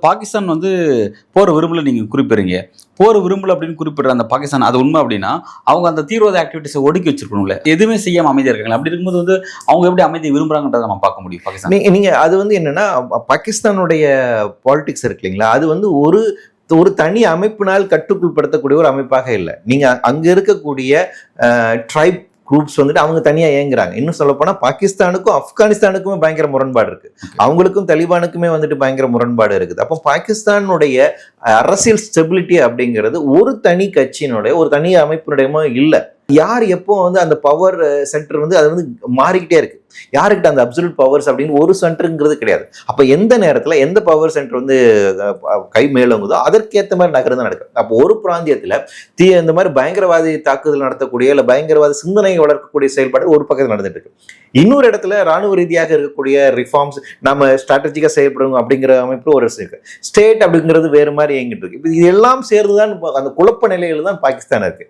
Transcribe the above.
பாகிஸ்தான் வந்து போர் விரும்பல நீங்க குறிப்பிடுறீங்க. போர் விரும்பல அப்படின்னு குறிப்பிடுற அந்த பாகிஸ்தான் அது உண்மை அப்படின்னா, அவங்க அந்த தீவிரவாத ஆக்டிவிட்டீஸ ஒடுக்கி வச்சிருக்கணும்ல. எதுவுமே செய்யாம அமைதியா இருக்காங்க. அப்படி இருக்கும்போது வந்து அவங்க எப்படி அமைதியை விரும்புறாங்கன்றத நம்ம பார்க்க முடியும் பாகிஸ்தான். நீங்க அது வந்து என்னன்னா, பாகிஸ்தானுடைய பாலிடிக்ஸ் இருக்கு இல்லைங்களா? அது வந்து ஒரு ஒரு தனி அமைப்பினால் கட்டுக்குள்படுத்தக்கூடிய ஒரு அமைப்பாக இல்லை. நீங்க அங்க இருக்கக்கூடிய ட்ரைப் குரூப்ஸ் வந்துட்டு அவங்க தனியா இயங்குறாங்க. இன்னும் சொல்ல போனா பாகிஸ்தானுக்கும் ஆப்கானிஸ்தானுக்குமே பயங்கர முரண்பாடு இருக்கு. அவங்களுக்கும் தலிபானுக்குமே வந்துட்டு பயங்கர முரண்பாடு இருக்குது. அப்போ பாகிஸ்தானுடைய அரசியல் ஸ்டெபிலிட்டி அப்படிங்கிறது ஒரு தனி கட்சியினுடைய ஒரு தனி அமைப்பினுடையமோ இல்லை. யார் எப்போ வந்து அந்த பவர் சென்டர் வந்து அது வந்து மாறிக்கிட்டே இருக்கு. யாருக்கிட்ட அந்த அப்சல்யூட் பவர்ஸ் அப்படின்னு ஒரு சென்டருங்கிறது கிடையாது. அப்ப எந்த நேரத்துல எந்த பவர் சென்டர் வந்து கை மேலோங்குதோ அதற்கேற்ற மாதிரி நகரம் தான் நடக்குது. அப்போ ஒரு பிராந்தியத்துல இந்த மாதிரி பயங்கரவாதி தாக்குதல் நடத்தக்கூடிய இல்ல பயங்கரவாத சிந்தனையை வளர்க்கக்கூடிய செயல்பாடு ஒரு பக்கத்தில் நடந்துட்டு இருக்கு. இன்னொரு இடத்துல ராணுவ ரீதியாக இருக்கக்கூடிய ரிஃபார்ம்ஸ் நம்ம ஸ்ட்ராட்டஜிக்கா செயல்படுவோம் அப்படிங்கிற அமைப்பு ஒரு இருக்கு. ஸ்டேட் அப்படிங்கிறது வேறு மாதிரி இயங்கிட்டு இருக்கு. இது எல்லாம் சேர்ந்துதான் அந்த குழப்ப நிலையில தான் பாகிஸ்தான் இருக்கு.